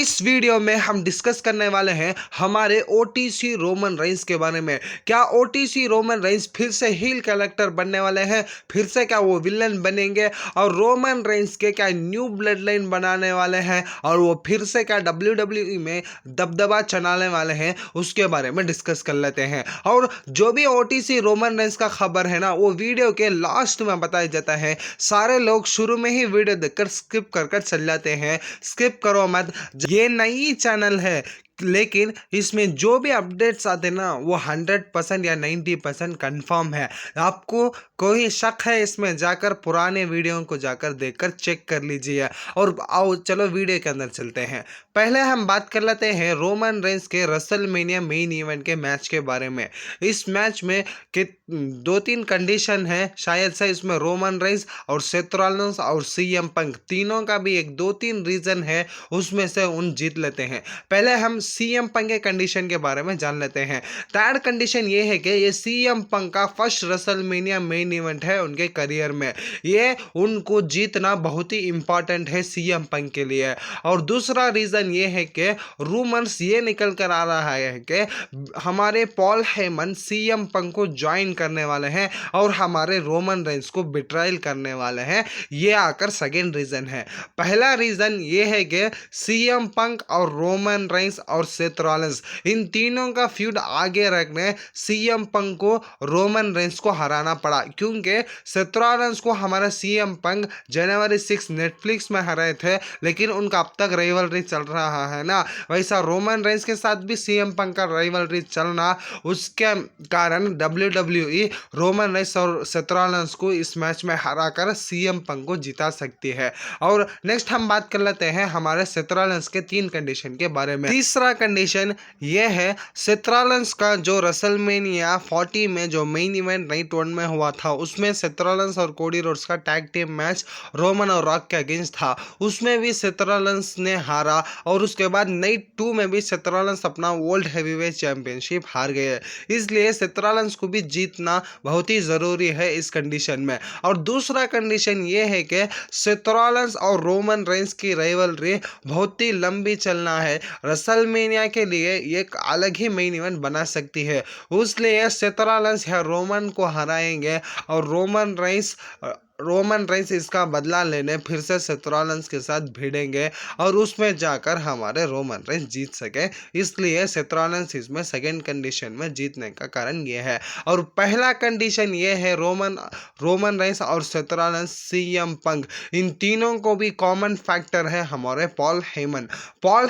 इस वीडियो में हम डिस्कस करने वाले हैं हमारे ओटीसी रोमन रेंस के बारे में। क्या ओटीसी रोमन रेंस फिर से हील कैरेक्टर बनने वाले हैं? फिर से क्या वो विलन बनेंगे? और रोमन रेंस के क्या न्यू ब्लड लाइन बनाने वाले हैं और वो फिर से क्या WWE में दबदबा चलाने वाले हैं? उसके बारे में डिस्कस कर लेते हैं। और जो भी ओटीसी रोमन रेंस का खबर है ना, वो वीडियो के लास्ट में बताया जाता है। सारे लोग शुरू में ही वीडियो देखकर स्किप कर चल जाते हैं। स्किप करो मत, ये नई चैनल है लेकिन इसमें जो भी अपडेट्स आते ना वो 100% या 90% कंफर्म है। आपको कोई शक है इसमें, जाकर पुराने वीडियो को जाकर देखकर चेक कर लीजिए। और आओ चलो वीडियो के अंदर चलते हैं। पहले हम बात कर लेते हैं रोमन रेंस के रेसलमेनिया मेन इवेंट के मैच के बारे में। इस मैच में के 2-3 कंडीशन है, शायद से इसमें रोमन रेंस और सेथ रॉलिन्स और सीएम पंक तीनों का भी एक 2-3 रीजन है, उसमें से उन जीत लेते हैं। पहले हम सीएम पंक के कंडीशन के बारे में जान लेते हैं। थर्ड कंडीशन ये है कि ये सीएम पंक का फर्स्ट रेसलमेनिया मेन इवेंट है उनके करियर में। ये उनको जीतना बहुत ही इंपॉर्टेंट है सीएम पंक के लिए। और दूसरा रीजन ये है कि रूमर्स ये निकल कर आ रहा है कि हमारे पॉल हेमन सीएम पंक को ज्वाइन करने वाले हैं और हमारे रोमन रेंस को बिट्रायल करने वाले हैं। ये आकर सेकेंड रीजन है। पहला रीजन ये है कि सीएम पंक और रोमन रेंस और सेथ रॉलिन्स इन तीनों का फ्यूड आगे रखने सीएम पंक को रोमन रेंस को हराना पड़ा, क्योंकि सेथ रॉलिन्स को हमारा सीएम पंक जनवरी 6 नेटफ्लिक्स में हराए थे, लेकिन उनका अब तक राइवलरी चल रहा है ना। वैसा रोमन रेंस के साथ भी सीएम पंक का राइवलरी चलना, उसके कारण WWE रोमन रेंस और सेथ रॉलिन्स को इस मैच में हराकर सीएम पंक को जिता सकती है। और नेक्स्ट हम बात कर लेते हैं हमारे सेथ रॉलिन्स के 3 कंडीशन के बारे में। तीसरा कंडीशन ये है, सेथ रॉलिन्स का जो रेसलमेनिया 40 में जो मेन इवेंट नाइट 1 में हुआ था, उसमें सेथ रॉलिन्स और कोडी रोड्स का टैग टीम मैच रोमन और रॉक के अगेंस्ट था। उसमें भी सेथ रॉलिन्स ने हारा और उसके बाद नाइट 2 में भी सेथ रॉलिन्स अपना वर्ल्ड हेवीवेट चैंपियनशिप हार गए। इसलिए सेथ रॉलिन्स को भी जीतना बहुत ही ज़रूरी है इस कंडीशन में। और दूसरा कंडीशन ये है कि सेथ रॉलिन्स और रोमन रेंस की राइवलरी बहुत ही लंबी चलना है। रेसलमेनिया के लिए एक अलग ही मेन इवेंट बना सकती है, इसलिए सेथ रॉलिन्स या रोमन को हराएंगे और रोमन रेंस इसका बदला लेने फिर से सेथ रॉलिन्स के साथ भिड़ेंगे और उसमें जाकर हमारे रोमन रेंस जीत सके। इसलिए सेथ रॉलिन्स इसमें सेकेंड कंडीशन में जीतने का कारण ये है। और पहला कंडीशन ये है, रोमन रेंस और सेथ रॉलिन्स, सीएम पंक, इन तीनों को भी कॉमन फैक्टर है हमारे पॉल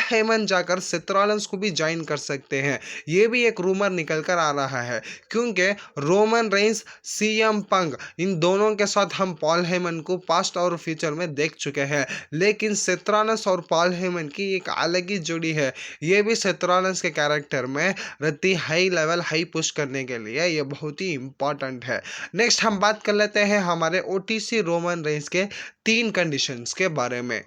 हेमन जाकर सेथ रॉलिन्स को भी ज्वाइन कर सकते हैं। ये भी एक रूमर निकल कर आ रहा है, क्योंकि रोमन रेंस, सीएम पंक, इन दोनों के साथ हम पॉल हेमन को पास्ट और फ्यूचर में देख चुके हैं, लेकिन सेथ रॉलिन्स और पॉल हेमन की एक अलग ही जोड़ी है। ये भी सेथ रॉलिन्स के कैरेक्टर में रहती हाई पुश करने के लिए ये बहुत ही इंपॉर्टेंट है। नेक्स्ट हम बात कर लेते हैं हमारे ओटीसी रोमन रेंस के 3 कंडीशंस के बारे में।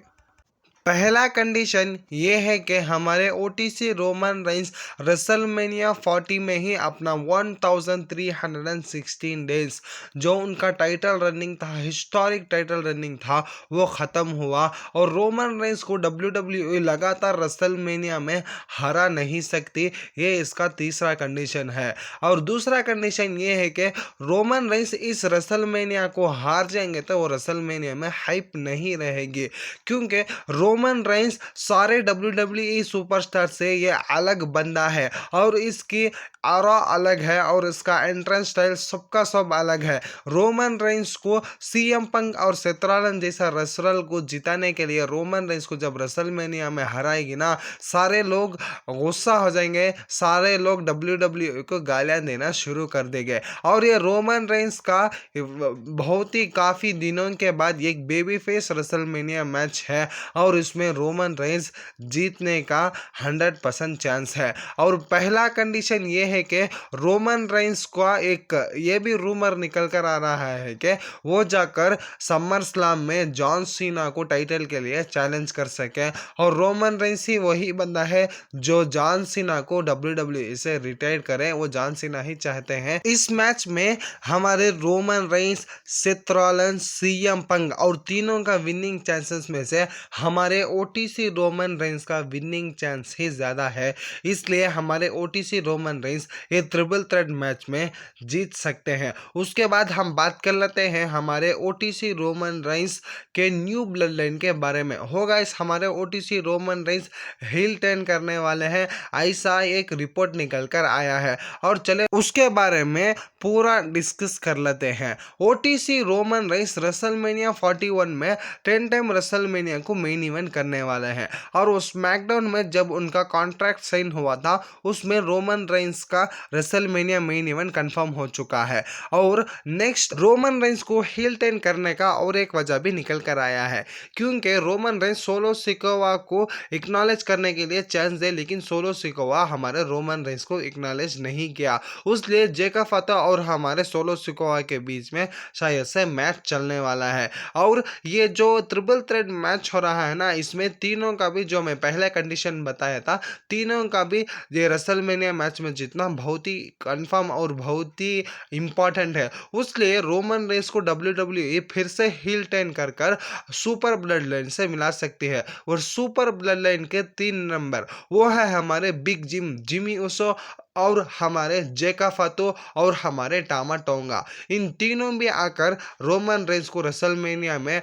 पहला कंडीशन ये है कि हमारे ओटीसी रोमन रेंस रेसलमेनिया 40 में ही अपना 1316 डेज जो उनका टाइटल रनिंग था, हिस्टोरिक टाइटल रनिंग था, वो ख़त्म हुआ और रोमन रेंस को WWE लगातार रेसलमेनिया में हरा नहीं सकती। ये इसका तीसरा कंडीशन है। और दूसरा कंडीशन ये है कि रोमन रेंस इस रेसलमेनिया को हार जाएंगे तो वो रेसलमेनिया में हाइप नहीं रहेगी, क्योंकि रोमन रेंस सारे WWE सुपरस्टार से ये अलग बंदा है और इसकी ऑरा अलग है और इसका एंट्रेंस स्टाइल सबका सब अलग है। रोमन रेंस को सीएम पंक और सेथ रॉलिन्स जैसा रेसलर को जिताने के लिए रोमन रेंस को जब रेसलमेनिया में हराएगी ना, सारे लोग गुस्सा हो जाएंगे, सारे लोग WWE को गालियां देना शुरू कर देंगे। और ये रोमन रेंस का बहुत ही काफ़ी दिनों के बाद एक बेबी फेस रेसलमेनिया मैच है और इसमें रोमन रेंस जीतने का 100% चांस है। और पहला कंडीशन ये है कि रोमन रेंस का एक ये भी रूमर निकल कर आ रहा है कि वो जाकर समर स्लैम में जॉन सीना को टाइटल के लिए चैलेंज कर सके और रोमन रेंस ही वही बंदा है जो जॉन सीना को WWE से रिटायर करे, वो जॉन सीना ही चाहते हैं। इस मैच में हमारे Roman Reigns, Seth Rollins, CM Punk और तीनों का विनिंग चांसेस में से हमारे हमारे ओटीसी रोमन रेंस का विनिंग चांस ही ज़्यादा है, इसलिए हमारे ओटीसी रोमन रेंस ये ट्रिपल थ्रेट मैच में जीत सकते हैं। उसके बाद हम बात कर लेते हैं हमारे ओटीसी रोमन रेंस के न्यू ब्लड लाइन के बारे में। हो गाइस, हमारे ओटीसी रोमन रेंस हिल टर्न करने वाले हैं, ऐसा एक रिपोर्ट निकल कर आया है और चले उसके बारे में पूरा डिस्कस कर लेते हैं। ओटीसी रोमन रेंस रेसलमेनिया 41 में 10 टाइम रेसलमेनिया को मेन इवेंट करने वाले हैं और उस स्मैकडाउन में जब उनका कॉन्ट्रैक्ट साइन हुआ था उसमें रोमन रेंस का रेसलमेनिया मेन इवेंट कंफर्म हो चुका है। और नेक्स्ट रोमन रेंस को हील टर्न करने का और एक वजह भी निकल कर आया है, क्योंकि रोमन रेंस सोलो सिकोवा को एक्नॉलेज करने के लिए चांस दे, लेकिन सोलो सिकोवा हमारे रोमन रेंस को एक्नॉलेज नहीं किया, उसलिए जेका फता और हमारे सोलो सिकोवा के बीच में शायद से मैच चलने वाला है। और ये जो ट्रिपल थ्रेट मैच हो रहा है ना, इसमें तीनों का भी जो मैं पहले कंडीशन बताया था, तीनों का भी ये रेसलमेनिया मैच में जीतना बहुत ही कंफर्म और बहुत ही इम्पोर्टेंट है। उसलिए रोमन रेंस को WWE फिर से हील टर्न कर कर सुपर ब्लड लाइन से मिला सकती है और सुपर ब्लड लाइन के 3 नंबर वो है हमारे बिग जिमी उसो और हमारे जेका फातो और हमारे टामा टोंगा। इन तीनों भी आकर रोमन रेंस को रेसलमेनिया में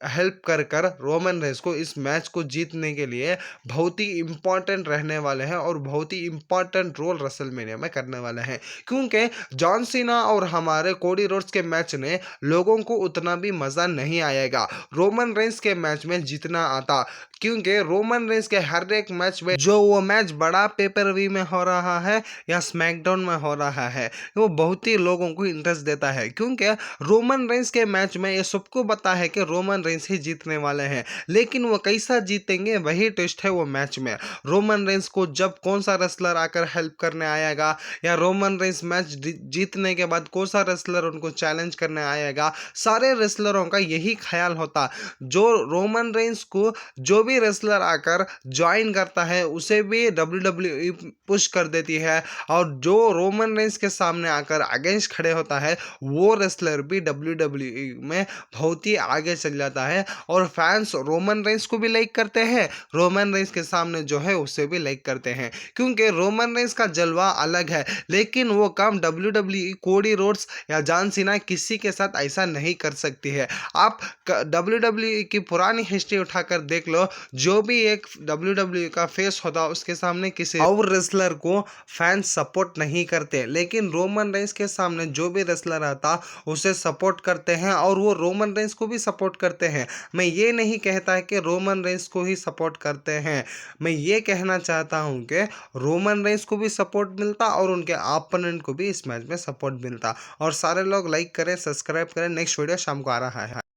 हेल्प कर कर रोमन रेंस को इस मैच को जीतने के लिए बहुत ही इम्पोर्टेंट रहने वाले हैं और बहुत ही इम्पोर्टेंट रोल रेसलमेनिया में करने वाले हैं, क्योंकि जॉन सीना और हमारे कोडी रोड्स के मैच ने लोगों को उतना भी मज़ा नहीं आएगा रोमन रेंस के मैच में जीतना आता, क्योंकि रोमन रेंस के हर एक मैच में जो वो मैच बड़ा पेपर व्यू में हो रहा है या स्मैकडाउन में हो रहा है वो बहुत ही लोगों को इंटरेस्ट देता है, क्योंकि रोमन रेंस के मैच में ये सबको पता है कि रोमन रेंस ही जीतने वाले हैं, लेकिन वो कैसा जीतेंगे वही टेस्ट है वो मैच में। रोमन रेंस को जब कौन सा रेसलर आकर हेल्प करने आएगा या रोमन रेंस मैच जीतने के बाद कौन सा रेसलर उनको चैलेंज करने आएगा, सारे रेसलरों का यही ख्याल होता। जो रोमन रेंस को जो भी रेसलर आकर ज्वाइन करता है उसे भी WWE पुश कर देती है और जो रोमन रेंस के सामने आकर अगेंस्ट खड़े होता है वो रेसलर भी WWE में बहुत ही आगे चल जाता है और फैंस रोमन रेंस को भी लाइक करते हैं, रोमन रेंस के सामने जो है उसे भी लाइक करते हैं, क्योंकि रोमन रेंस का जलवा अलग है, लेकिन वो काम WWE कोडी रोड्स या जॉन सीना किसी के साथ ऐसा नहीं कर सकती है। आप WWE की पुरानी हिस्ट्री उठाकर देख लो, जो भी एक WWE का फेस होता उसके सामने किसी और रेसलर को फैंस सपोर्ट नहीं करते, लेकिन रोमन रेंस के सामने जो भी रेसलर आता उसे सपोर्ट करते हैं और वो रोमन रेंस को भी सपोर्ट करते हैं। मैं ये नहीं कहता है कि रोमन रेंस को ही सपोर्ट करते हैं, मैं ये कहना चाहता हूँ कि रोमन रेंस को भी सपोर्ट मिलता और उनके ओपोनेंट को भी इस मैच में सपोर्ट मिलता। और सारे लोग लाइक करें, सब्सक्राइब करें, नेक्स्ट वीडियो शाम को आ रहा है।